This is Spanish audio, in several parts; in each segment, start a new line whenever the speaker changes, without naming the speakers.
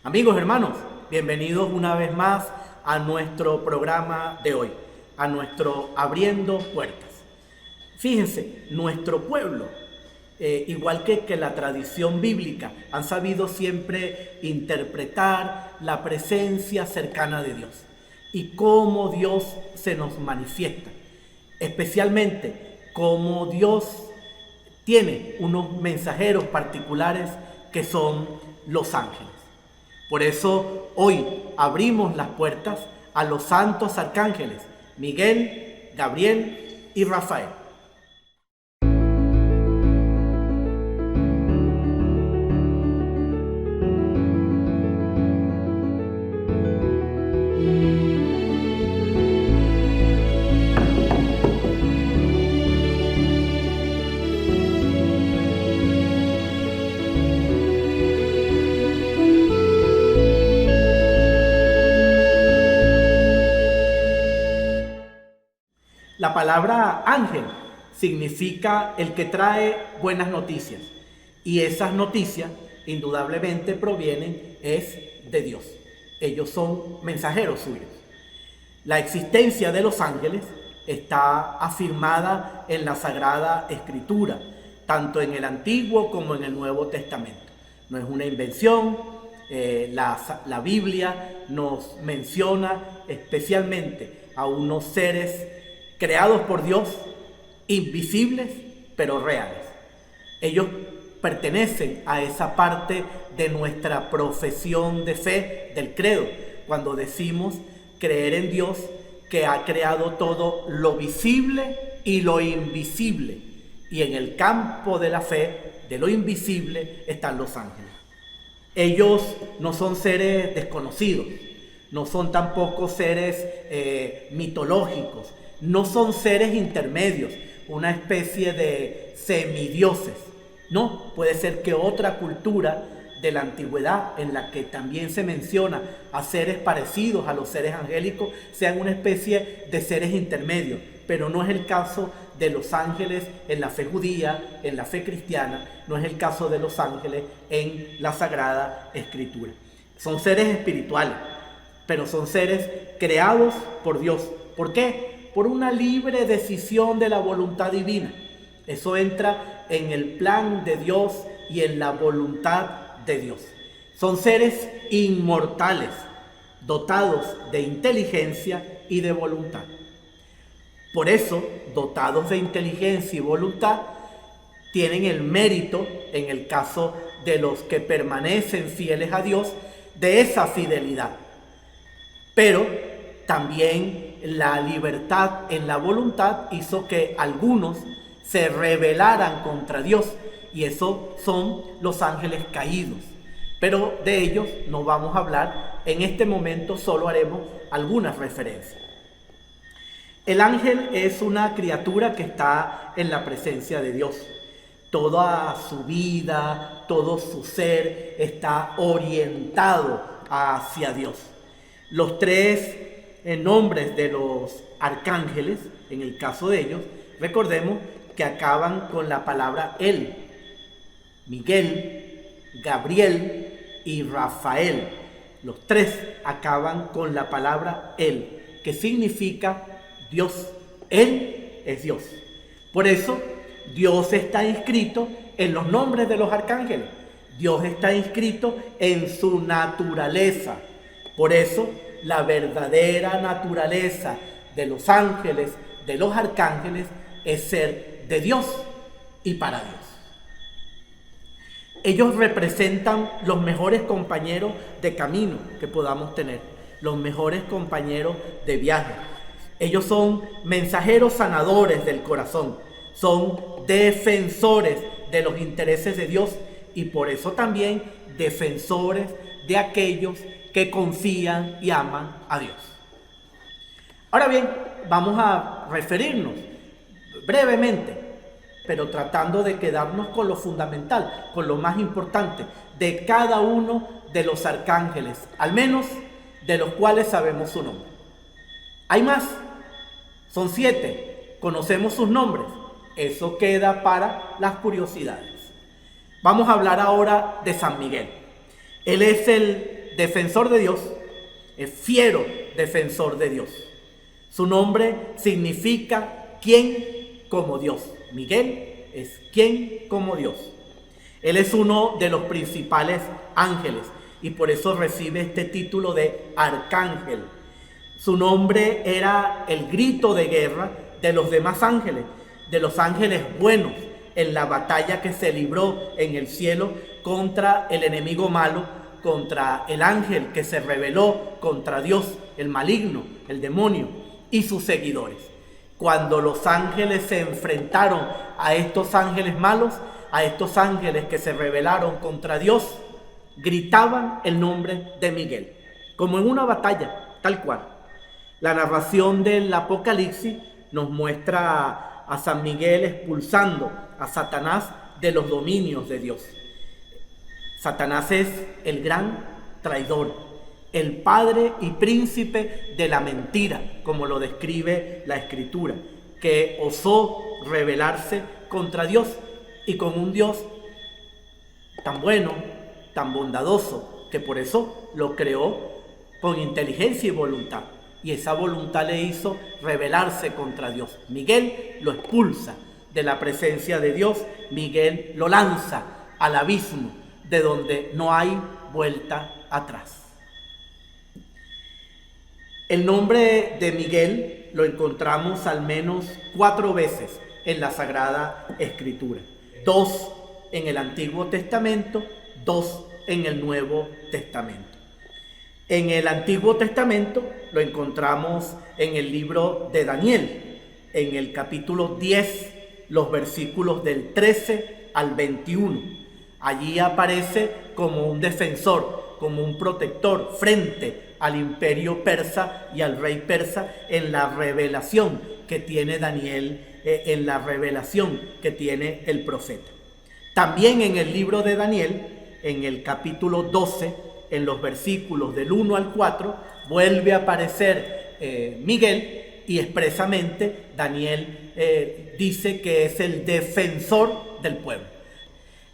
Amigos, hermanos, bienvenidos una vez más a nuestro programa de hoy, a nuestro Abriendo Puertas. Fíjense, nuestro pueblo, igual que la tradición bíblica, han sabido siempre interpretar la presencia cercana de Dios y cómo Dios se nos manifiesta, especialmente cómo Dios tiene unos mensajeros particulares que son los ángeles. Por eso hoy abrimos las puertas a los santos arcángeles Miguel, Gabriel y Rafael. La palabra ángel significa el que trae buenas noticias, y esas noticias indudablemente provienen de Dios. Ellos son mensajeros suyos. La existencia de los ángeles está afirmada en la Sagrada Escritura, tanto en el Antiguo como en el Nuevo Testamento. No es una invención. La Biblia nos menciona especialmente a unos seres creados por Dios, invisibles pero reales. Ellos pertenecen a esa parte de nuestra profesión de fe, del credo, cuando decimos creer en Dios que ha creado todo lo visible y lo invisible. Y en el campo de la fe, de lo invisible, están los ángeles. Ellos no son seres desconocidos, no son tampoco seres mitológicos, no son seres intermedios, una especie de semidioses. No, puede ser que otra cultura de la antigüedad, en la que también se menciona a seres parecidos a los seres angélicos, sean una especie de seres intermedios, pero no es el caso de los ángeles en la fe judía, en la fe cristiana, no es el caso de los ángeles en la Sagrada Escritura. Son seres espirituales, pero son seres creados por Dios. ¿Por qué? Por una libre decisión de la voluntad divina. Eso entra en el plan de Dios y en la voluntad de Dios. Son seres inmortales, dotados de inteligencia y de voluntad. Por eso, dotados de inteligencia y voluntad, tienen el mérito, en el caso de los que permanecen fieles a Dios, de esa fidelidad. Pero también la libertad en la voluntad hizo que algunos se rebelaran contra Dios, y eso son los ángeles caídos. Pero de ellos no vamos a hablar en este momento, solo haremos algunas referencias. El ángel es una criatura que está en la presencia de Dios. Toda su vida, todo su ser está orientado hacia Dios. Los tres nombres de los arcángeles, en el caso de ellos, recordemos que acaban con la palabra él. Miguel, Gabriel y Rafael. Los tres acaban con la palabra él, que significa Dios. Él es Dios. Por eso, Dios está inscrito en los nombres de los arcángeles. Dios está inscrito en su naturaleza. Por eso, la verdadera naturaleza de los ángeles, de los arcángeles, es ser de Dios y para Dios. Ellos representan los mejores compañeros de camino que podamos tener, los mejores compañeros de viaje. Ellos son mensajeros sanadores del corazón, son defensores de los intereses de Dios y por eso también defensores de aquellos que confían y aman a Dios. Ahora bien, vamos a referirnos brevemente, pero tratando de quedarnos con lo fundamental, con lo más importante de cada uno de los arcángeles, al menos de los cuales sabemos su nombre. Hay más, son 7, conocemos sus nombres, eso queda para las curiosidades. Vamos a hablar ahora de San Miguel. Él es el defensor de Dios, es fiero defensor de Dios. Su nombre significa ¿quién como Dios? Miguel es ¿quién como Dios? Él es uno de los principales ángeles y por eso recibe este título de arcángel. Su nombre era el grito de guerra de los demás ángeles, de los ángeles buenos, en la batalla que se libró en el cielo contra el enemigo malo, contra el ángel que se rebeló contra Dios, el maligno, el demonio y sus seguidores. Cuando los ángeles se enfrentaron a estos ángeles malos, a estos ángeles que se rebelaron contra Dios, gritaban el nombre de Miguel, como en una batalla, tal cual. La narración del Apocalipsis nos muestra a San Miguel expulsando a Satanás de los dominios de Dios. Satanás es el gran traidor, el padre y príncipe de la mentira, como lo describe la Escritura, que osó rebelarse contra Dios y con un Dios tan bueno, tan bondadoso, que por eso lo creó con inteligencia y voluntad. Y esa voluntad le hizo rebelarse contra Dios. Miguel lo expulsa de la presencia de Dios. Miguel lo lanza al abismo de donde no hay vuelta atrás. El nombre de Miguel lo encontramos al menos 4 veces en la Sagrada Escritura. 2 en el Antiguo Testamento, 2 en el Nuevo Testamento. En el Antiguo Testamento lo encontramos en el libro de Daniel, en el capítulo 10, los versículos del 13 al 21. Allí aparece como un defensor, como un protector frente al imperio persa y al rey persa en la revelación que tiene Daniel, en la revelación que tiene el profeta. También en el libro de Daniel, en el capítulo 12, en los versículos del 1 al 4, vuelve a aparecer Miguel y expresamente Daniel dice que es el defensor del pueblo.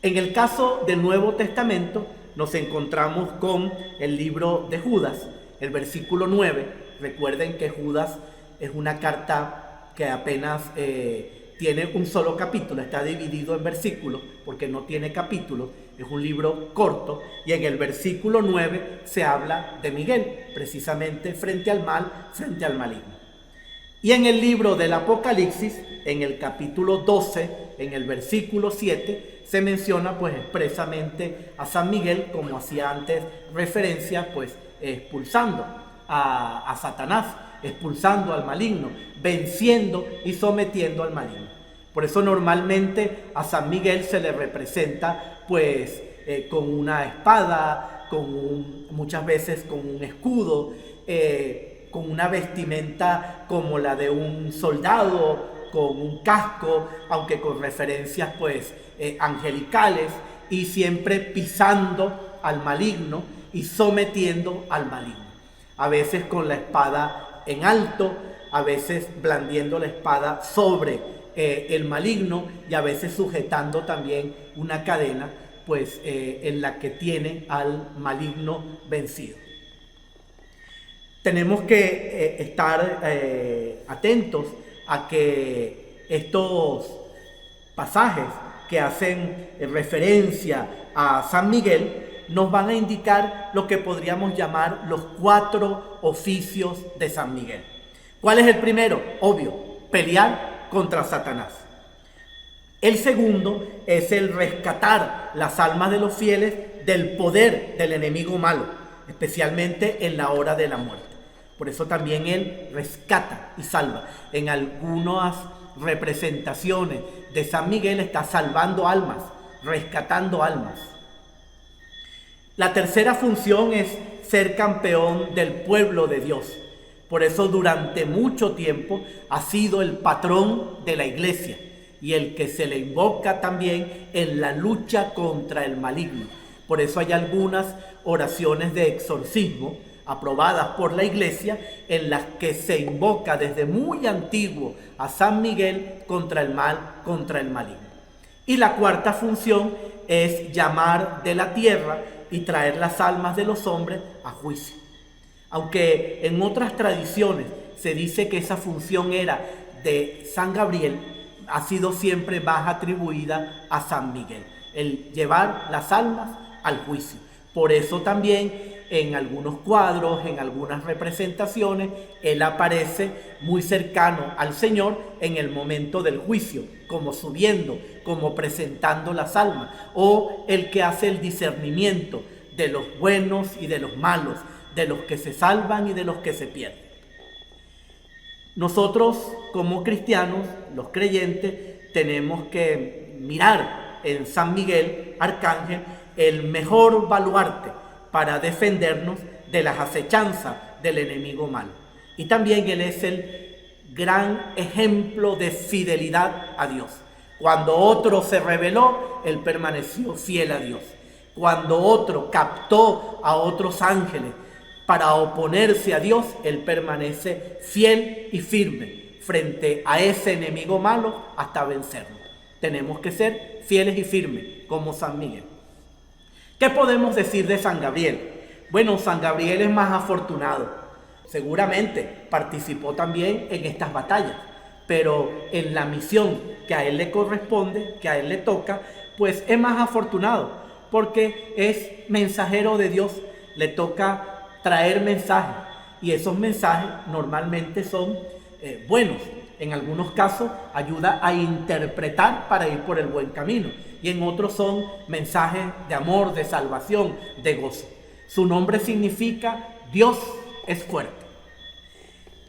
En el caso del Nuevo Testamento nos encontramos con el libro de Judas, el versículo 9. Recuerden que Judas es una carta que apenas tiene un solo capítulo, está dividido en versículos porque no tiene capítulos, es un libro corto y en el versículo 9 se habla de Miguel, precisamente frente al mal, frente al maligno. Y en el libro del Apocalipsis, en el capítulo 12, en el versículo 7, se menciona pues expresamente a San Miguel, como hacía antes referencia, pues expulsando a Satanás, expulsando al maligno, venciendo y sometiendo al maligno. Por eso normalmente a San Miguel se le representa pues con una espada, muchas veces con un escudo, con una vestimenta como la de un soldado, con un casco, aunque con referencias pues angelicales, y siempre pisando al maligno y sometiendo al maligno. A veces con la espada en alto, a veces blandiendo la espada sobre el maligno y a veces sujetando también una cadena pues en la que tiene al maligno vencido. Tenemos que estar atentos a que estos pasajes que hacen referencia a San Miguel nos van a indicar lo que podríamos llamar los 4 oficios de San Miguel. ¿Cuál es el primero? Obvio, pelear contra Satanás. El segundo es el rescatar las almas de los fieles del poder del enemigo malo, especialmente en la hora de la muerte. Por eso también él rescata y salva. En algunas representaciones de San Miguel está salvando almas, rescatando almas. La tercera función es ser campeón del pueblo de Dios. Por eso durante mucho tiempo ha sido el patrón de la iglesia y el que se le invoca también en la lucha contra el maligno. Por eso hay algunas oraciones de exorcismo aprobadas por la iglesia en las que se invoca desde muy antiguo a San Miguel contra el mal, contra el maligno. Y la cuarta función es llamar de la tierra y traer las almas de los hombres a juicio. Aunque en otras tradiciones se dice que esa función era de San Gabriel, ha sido siempre más atribuida a San Miguel, el llevar las almas al juicio. Por eso también en algunos cuadros, en algunas representaciones, él aparece muy cercano al Señor en el momento del juicio, como subiendo, como presentando las almas, o el que hace el discernimiento de los buenos y de los malos, de los que se salvan y de los que se pierden. Nosotros como cristianos, los creyentes, tenemos que mirar en San Miguel Arcángel el mejor baluarte para defendernos de las acechanzas del enemigo malo. Y también él es el gran ejemplo de fidelidad a Dios. Cuando otro se rebeló, él permaneció fiel a Dios. Cuando otro captó a otros ángeles para oponerse a Dios, él permanece fiel y firme frente a ese enemigo malo hasta vencerlo. Tenemos que ser fieles y firmes como San Miguel. ¿Qué podemos decir de San Gabriel? Bueno, San Gabriel es más afortunado. Seguramente participó también en estas batallas, pero en la misión que a él le corresponde, que a él le toca, pues es más afortunado, porque es mensajero de Dios, le toca traer mensajes, y esos mensajes normalmente son buenos. En algunos casos ayuda a interpretar para ir por el buen camino, y en otros son mensajes de amor, de salvación, de gozo. Su nombre significa Dios es fuerte.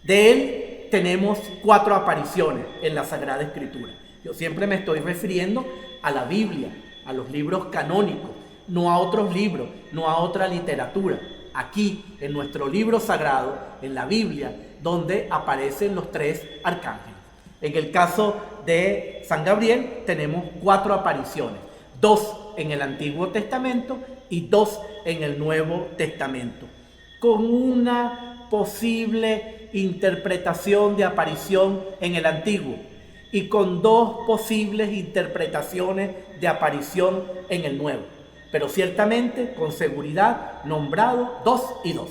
De él tenemos 4 apariciones en la Sagrada Escritura. Yo siempre me estoy refiriendo a la Biblia, a los libros canónicos, no a otros libros, no a otra literatura. Aquí, en nuestro libro sagrado, en la Biblia, donde aparecen los 3 arcángeles. En el caso de San Gabriel tenemos 4 apariciones, 2 en el Antiguo Testamento y 2 en el Nuevo Testamento, con una posible interpretación de aparición en el Antiguo y con 2 posibles interpretaciones de aparición en el Nuevo, pero ciertamente con seguridad nombrado 2 y 2.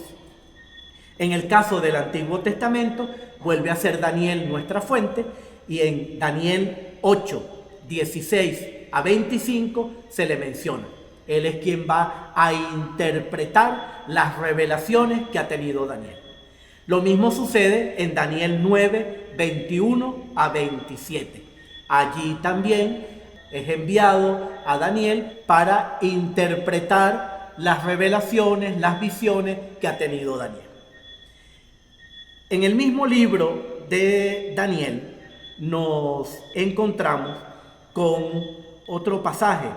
En el caso del Antiguo Testamento vuelve a ser Daniel nuestra fuente, y en Daniel 8, 16 a 25 se le menciona. Él es quien va a interpretar las revelaciones que ha tenido Daniel. Lo mismo sucede en Daniel 9, 21 a 27. Allí también es enviado a Daniel para interpretar las revelaciones, las visiones que ha tenido Daniel. En el mismo libro de Daniel nos encontramos con otro pasaje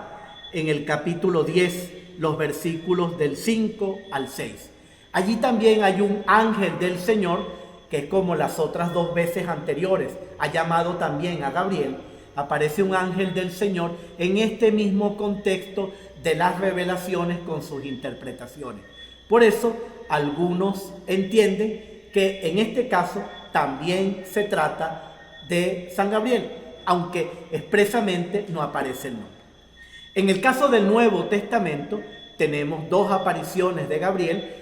en el capítulo 10, los versículos del 5 al 6. Allí también hay un ángel del Señor que es como las otras 2 veces anteriores, ha llamado también a Gabriel. Aparece un ángel del Señor en este mismo contexto de las revelaciones con sus interpretaciones. Por eso algunos entienden que en este caso también se trata de San Gabriel, aunque expresamente no aparece el nombre. En el caso del Nuevo Testamento tenemos 2 apariciones de Gabriel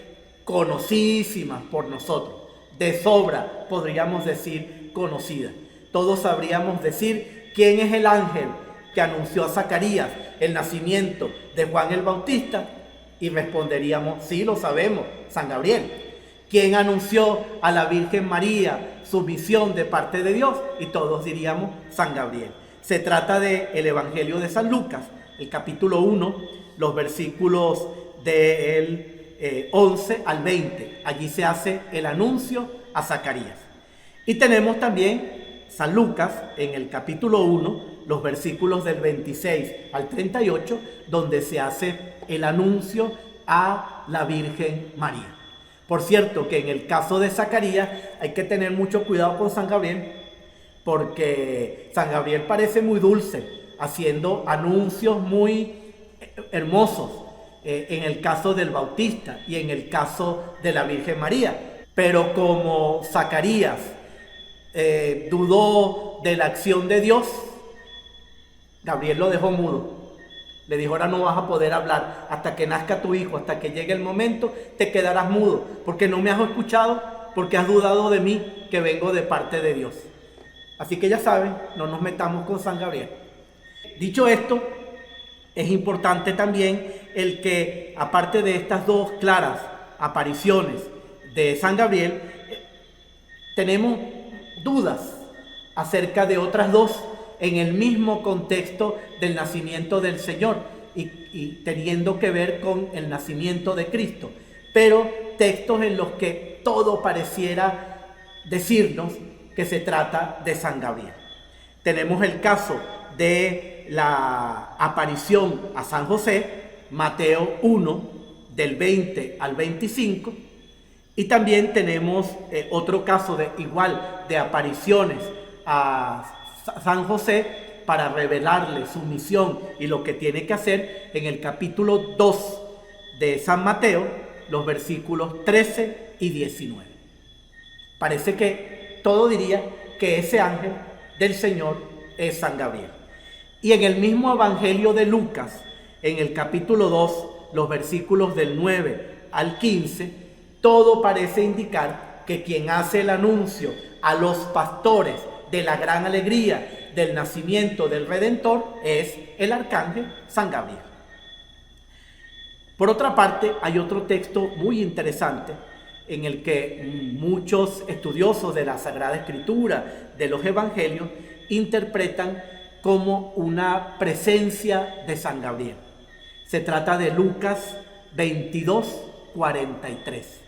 conocidísimas por nosotros, de sobra podríamos decir conocidas. Todos sabríamos decir quién es el ángel que anunció a Zacarías el nacimiento de Juan el Bautista, y responderíamos, sí, lo sabemos, San Gabriel. ¿Quién anunció a la Virgen María su misión de parte de Dios? Y todos diríamos San Gabriel. Se trata del Evangelio de San Lucas, el capítulo 1, los versículos del 11 al 20. Allí se hace el anuncio a Zacarías. Y tenemos también San Lucas en el capítulo 1, los versículos del 26 al 38, donde se hace el anuncio a la Virgen María. Por cierto, que en el caso de Zacarías hay que tener mucho cuidado con San Gabriel, porque San Gabriel parece muy dulce, haciendo anuncios muy hermosos en el caso del Bautista y en el caso de la Virgen María. Pero como Zacarías dudó de la acción de Dios, Gabriel lo dejó mudo. Le dijo, ahora no vas a poder hablar hasta que nazca tu hijo, hasta que llegue el momento, te quedarás mudo, porque no me has escuchado, porque has dudado de mí, que vengo de parte de Dios. Así que ya saben, no nos metamos con San Gabriel. Dicho esto, es importante también el que, aparte de estas dos claras apariciones de San Gabriel, tenemos dudas acerca de otras dos en el mismo contexto del nacimiento del Señor y teniendo que ver con el nacimiento de Cristo, pero textos en los que todo pareciera decirnos que se trata de San Gabriel. Tenemos el caso de la aparición a San José, Mateo 1, del 20 al 25, y también tenemos otro caso de apariciones a San José para revelarle su misión y lo que tiene que hacer en el capítulo 2 de San Mateo, los versículos 13 y 19. Parece que todo diría que ese ángel del Señor es San Gabriel. Y en el mismo Evangelio de Lucas, en el capítulo 2, los versículos del 9 al 15, todo parece indicar que quien hace el anuncio a los pastores de la gran alegría del nacimiento del Redentor es el arcángel San Gabriel. Por otra parte, hay otro texto muy interesante en el que muchos estudiosos de la Sagrada Escritura, de los Evangelios, interpretan como una presencia de San Gabriel. Se trata de Lucas 22, 43.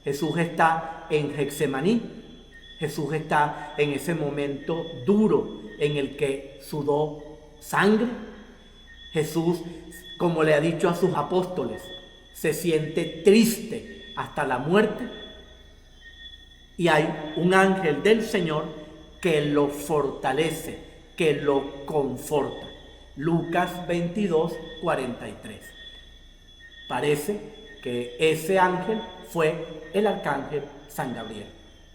Jesús está en Getsemaní. Jesús está en ese momento duro en el que sudó sangre. Jesús, como le ha dicho a sus apóstoles, se siente triste hasta la muerte. Y hay un ángel del Señor que lo fortalece, que lo conforta. Lucas 22, 43. Parece que ese ángel fue el arcángel San Gabriel.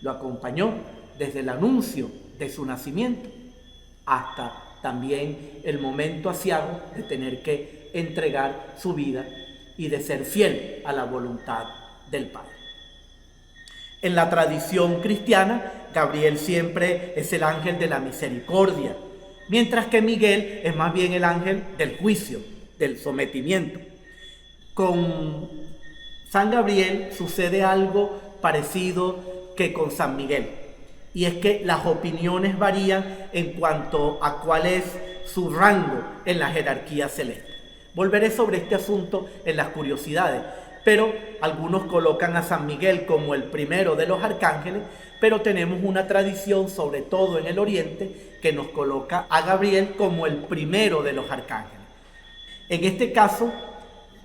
Lo acompañó desde el anuncio de su nacimiento hasta también el momento aciago de tener que entregar su vida y de ser fiel a la voluntad del Padre. En la tradición cristiana, Gabriel siempre es el ángel de la misericordia, mientras que Miguel es más bien el ángel del juicio, del sometimiento. Con San Gabriel sucede algo parecido que con San Miguel, y es que las opiniones varían en cuanto a cuál es su rango en la jerarquía celeste. Volveré sobre este asunto en las curiosidades, pero algunos colocan a San Miguel como el primero de los arcángeles, pero tenemos una tradición, sobre todo en el Oriente, que nos coloca a Gabriel como el primero de los arcángeles. En este caso,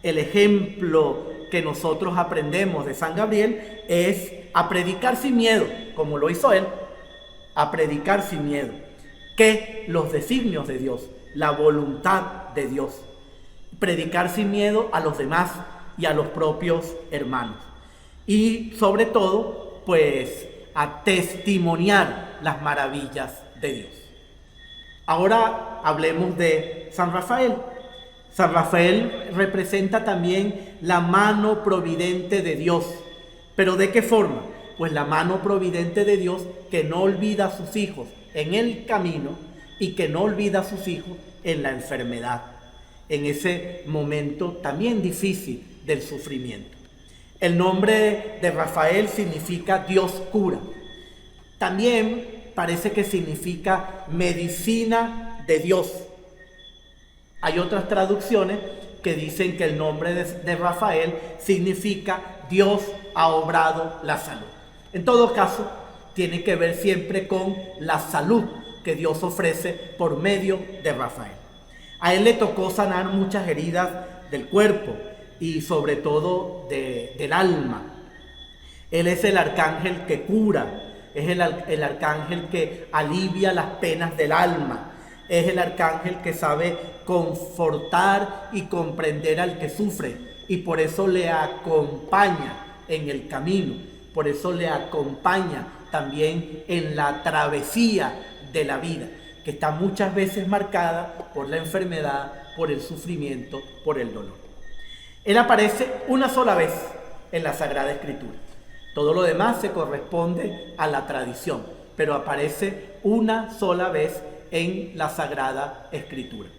el ejemplo que nosotros aprendemos de San Gabriel es a predicar sin miedo, como lo hizo él, a predicar sin miedo, que los designios de Dios, la voluntad de Dios, predicar sin miedo a los demás y a los propios hermanos, y sobre todo, pues, a testimoniar las maravillas de Dios. Ahora hablemos de San Rafael. San Rafael representa también la mano providente de Dios. ¿Pero de qué forma? Pues la mano providente de Dios que no olvida a sus hijos en el camino y que no olvida a sus hijos en la enfermedad, en ese momento también difícil del sufrimiento. El nombre de Rafael significa Dios cura. También parece que significa medicina de Dios. Hay otras traducciones que dicen que el nombre de Rafael significa Dios ha obrado la salud. En todo caso, tiene que ver siempre con la salud que Dios ofrece por medio de Rafael. A él le tocó sanar muchas heridas del cuerpo y sobre todo del alma. Él es el arcángel que cura, es el arcángel que alivia las penas del alma, es el arcángel que sabe confortar y comprender al que sufre y por eso le acompaña en el camino, por eso le acompaña también en la travesía de la vida. que está muchas veces marcada por la enfermedad, por el sufrimiento, por el dolor. Él aparece una sola vez en la Sagrada Escritura. Todo lo demás se corresponde a la tradición, pero aparece una sola vez en la Sagrada Escritura.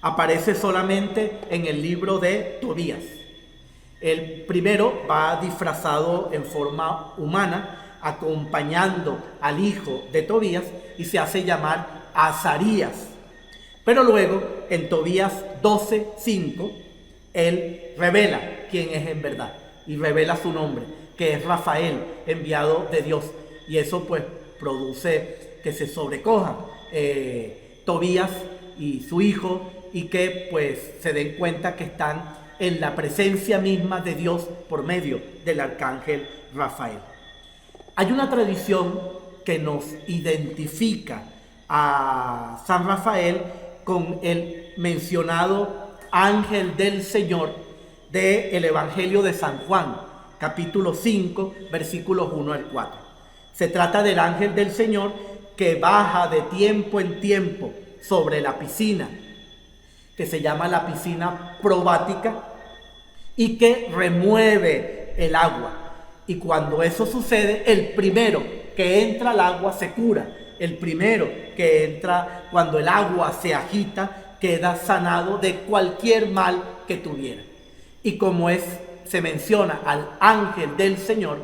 Aparece solamente en el libro de Tobías. El primero va disfrazado en forma humana, acompañando al hijo de Tobías, y se hace llamar Azarías. Pero luego, en Tobías 12:5, él revela quién es en verdad y revela su nombre, que es Rafael, enviado de Dios. Y eso pues produce que se sobrecojan Tobías y su hijo, y que pues se den cuenta que están en la presencia misma de Dios por medio del arcángel Rafael. Hay una tradición que nos identifica a San Rafael con el mencionado ángel del Señor del Evangelio de San Juan, capítulo 5, versículos 1 al 4. Se trata del ángel del Señor que baja de tiempo en tiempo sobre la piscina, que se llama la piscina probática, y que remueve el agua. Y cuando eso sucede, el primero que entra al agua se cura. El primero que entra cuando el agua se agita queda sanado de cualquier mal que tuviera. Y como se menciona al ángel del Señor,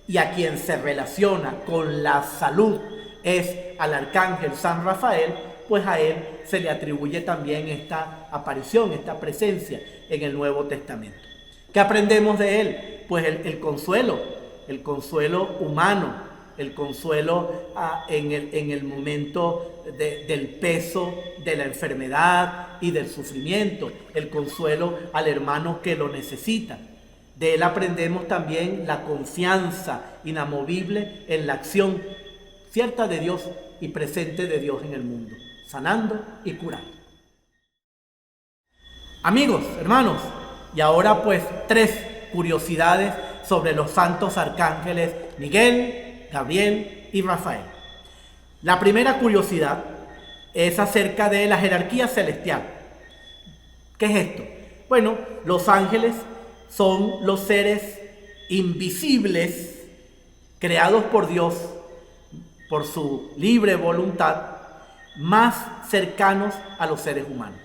y a quien se relaciona con la salud es al arcángel San Rafael, pues a él se le atribuye también esta aparición, esta presencia en el Nuevo Testamento. ¿Qué aprendemos de él? Pues el consuelo humano, el consuelo en el momento del peso de la enfermedad y del sufrimiento, el consuelo al hermano que lo necesita. De él aprendemos también la confianza inamovible en la acción cierta de Dios y presente de Dios en el mundo, sanando y curando. Amigos, hermanos, y ahora pues 3 curiosidades sobre los santos arcángeles Miguel, Gabriel y Rafael. La primera curiosidad es acerca de la jerarquía celestial. ¿Qué es esto? Bueno, los ángeles son los seres invisibles creados por Dios por su libre voluntad, más cercanos a los seres humanos.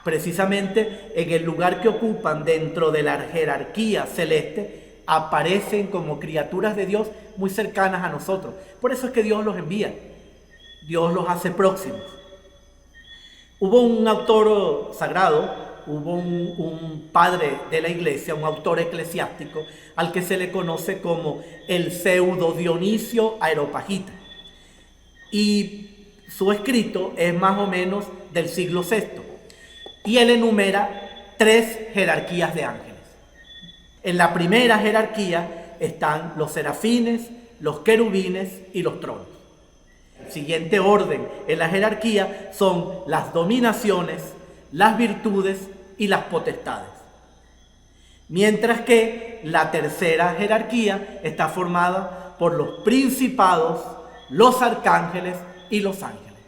Precisamente en el lugar que ocupan dentro de la jerarquía celeste, aparecen como criaturas de Dios muy cercanas a nosotros. Por eso es que Dios los envía, Dios los hace próximos. Hubo un autor sagrado, hubo un padre de la iglesia, un autor eclesiástico, al que se le conoce como el pseudo Dionisio Areopagita. Y su escrito es más o menos del siglo VI. Y él enumera 3 jerarquías de ángeles. En la primera jerarquía están los serafines, los querubines y los tronos. El siguiente orden en la jerarquía son las dominaciones, las virtudes y las potestades. Mientras que la tercera jerarquía está formada por los principados, los arcángeles y los ángeles.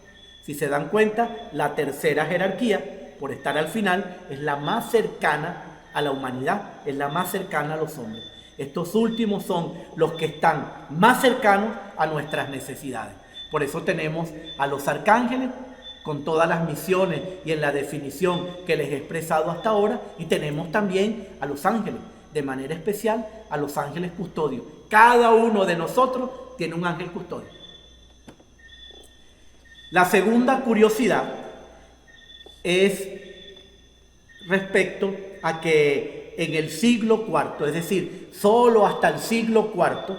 Si se dan cuenta, la tercera jerarquía, por estar al final, es la más cercana a la humanidad, es la más cercana a los hombres. Estos últimos son los que están más cercanos a nuestras necesidades. Por eso tenemos a los arcángeles con todas las misiones y en la definición que les he expresado hasta ahora, y tenemos también a los ángeles, de manera especial a los ángeles custodios. Cada uno de nosotros tiene un ángel custodio. La segunda curiosidad es respecto a que en el siglo IV, es decir, solo hasta el siglo IV,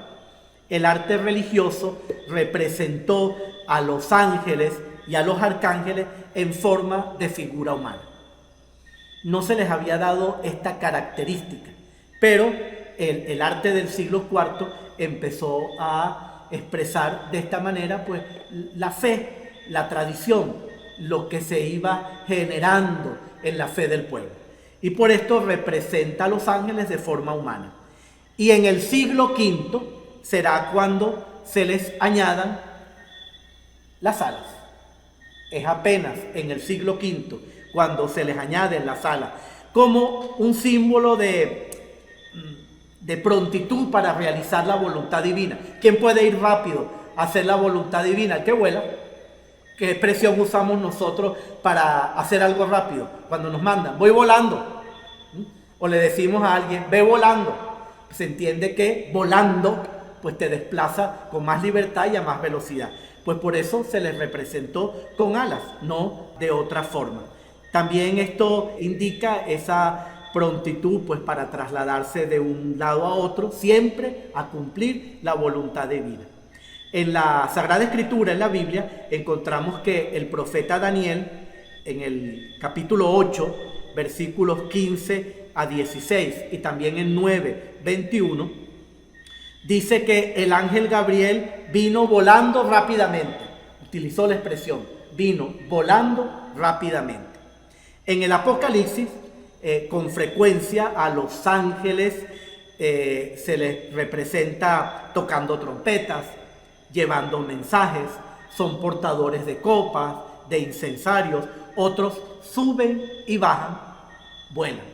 el arte religioso representó a los ángeles y a los arcángeles en forma de figura humana. No se les había dado esta característica, pero el arte del siglo IV empezó a expresar de esta manera pues la fe, la tradición, lo que se iba generando en la fe del pueblo. Y por esto representa a los ángeles de forma humana. Y en el siglo V será cuando se les añadan las alas. Es apenas en el siglo V cuando se les añaden las alas como un símbolo de prontitud para realizar la voluntad divina. ¿Quién puede ir rápido a hacer la voluntad divina? El que vuela. ¿Qué expresión usamos nosotros para hacer algo rápido? Cuando nos mandan, voy volando. O le decimos a alguien, ve volando. Se entiende que volando pues te desplaza con más libertad y a más velocidad. Pues por eso se les representó con alas, no de otra forma. También esto indica esa prontitud pues para trasladarse de un lado a otro, siempre a cumplir la voluntad divina. En la Sagrada Escritura, en la Biblia, encontramos que el profeta Daniel, en el capítulo 8, versículos 15 a 16 y también en 9, 21, dice que el ángel Gabriel vino volando rápidamente. Utilizó la expresión, vino volando rápidamente. En el Apocalipsis, con frecuencia a los ángeles se les representa tocando trompetas, llevando mensajes, son portadores de copas, de incensarios, otros suben y bajan, vuelan.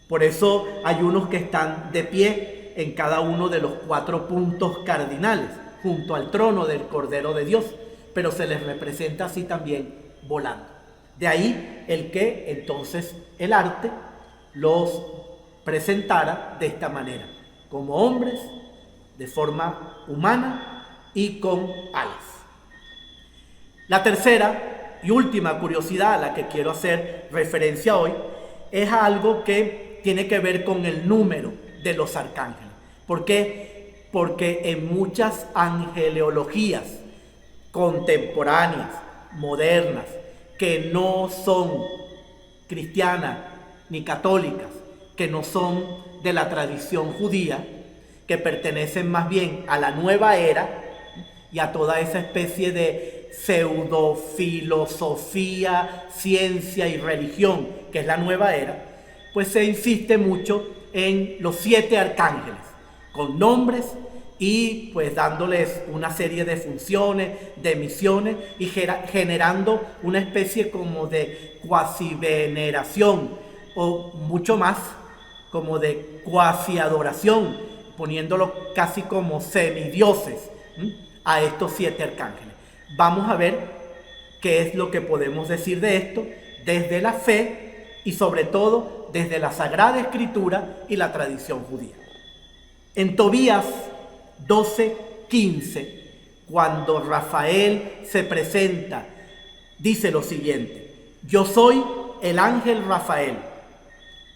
Por eso hay unos que están de pie en cada uno de los 4 puntos cardinales, junto al trono del Cordero de Dios, pero se les representa así también volando. De ahí el que entonces el arte los presentara de esta manera, como hombres, de forma humana y con alas. La tercera y última curiosidad a la que quiero hacer referencia hoy es a algo que tiene que ver con el número de los arcángeles. ¿Por qué? Porque en muchas angeleologías contemporáneas, modernas, que no son cristianas ni católicas, que no son de la tradición judía, que pertenecen más bien a la nueva era y a toda esa especie de pseudofilosofía, ciencia y religión que es la nueva era, pues se insiste mucho en los 7 arcángeles, con nombres y pues dándoles una serie de funciones, de misiones y generando una especie como de cuasi veneración o mucho más como de cuasi adoración, poniéndolo casi como semidioses a estos 7 arcángeles. Vamos a ver qué es lo que podemos decir de esto desde la fe y sobre todo desde la Sagrada Escritura y la tradición judía. En Tobías 12:15, cuando Rafael se presenta, dice lo siguiente: yo soy el ángel Rafael,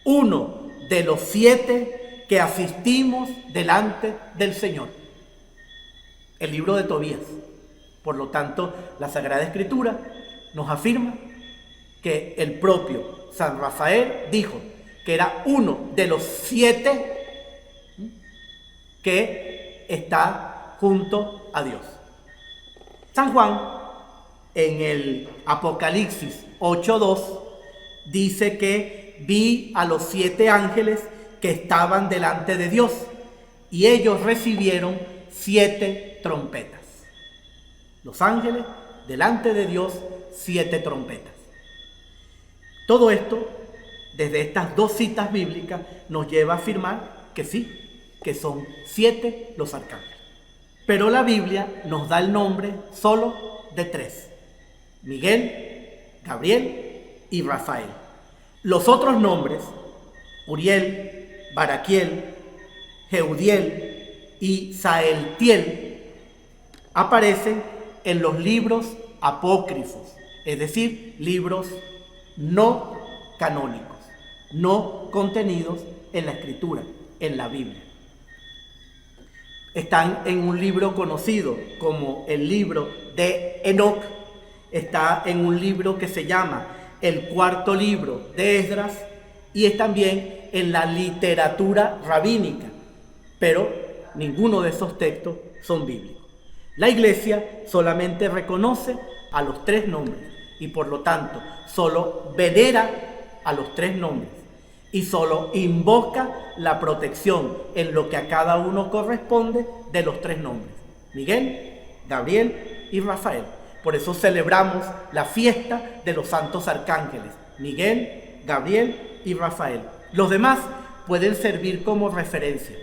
uno de los 7 que asistimos delante del Señor. El libro de Tobías. Por lo tanto, la Sagrada Escritura nos afirma que el propio San Rafael dijo que era uno de los 7 que está junto a Dios. San Juan, en el Apocalipsis 8:2, dice que vi a los 7 ángeles que estaban delante de Dios y ellos recibieron 7 trompetas. Los ángeles delante de Dios, 7 trompetas. Todo esto, desde estas 2 citas bíblicas, nos lleva a afirmar que sí, que son 7 los arcángeles. Pero la Biblia nos da el nombre solo de 3: Miguel, Gabriel y Rafael. Los otros nombres, Uriel, Baraquiel, Jeudiel y Saeltiel, aparecen en los libros apócrifos, es decir, libros no canónicos, no contenidos en la Escritura, en la Biblia. Están en un libro conocido como el libro de Enoc, está en un libro que se llama el 4º libro de Esdras y es también en la literatura rabínica, pero ninguno de esos textos son bíblicos. La Iglesia solamente reconoce a los 3 nombres y por lo tanto solo venera a los 3 nombres y solo invoca la protección en lo que a cada uno corresponde de los 3 nombres: Miguel, Gabriel y Rafael. Por eso celebramos la fiesta de los santos arcángeles, Miguel, Gabriel y Rafael. Los demás pueden servir como referencia.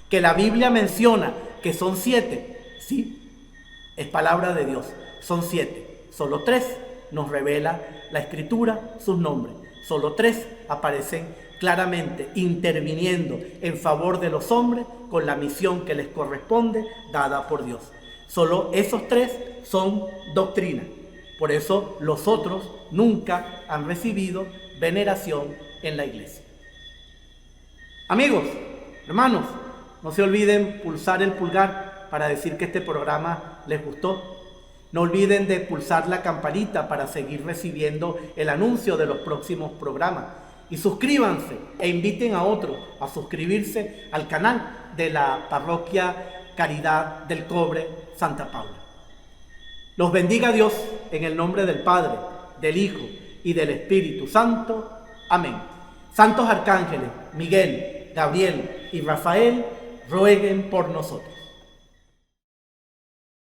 Que la Biblia menciona que son 7, sí, es palabra de Dios, son 7. Solo 3 nos revela la Escritura sus nombres. Solo 3 aparecen claramente interviniendo en favor de los hombres con la misión que les corresponde dada por Dios. Solo esos 3 son doctrina. Por eso los otros nunca han recibido veneración en la iglesia. Amigos, hermanos, no se olviden pulsar el pulgar para decir que este programa les gustó. No olviden de pulsar la campanita para seguir recibiendo el anuncio de los próximos programas. Y suscríbanse e inviten a otros a suscribirse al canal de la Parroquia Caridad del Cobre Santa Paula. Los bendiga Dios en el nombre del Padre, del Hijo y del Espíritu Santo. Amén. Santos arcángeles, Miguel, Gabriel y Rafael, rueguen por nosotros.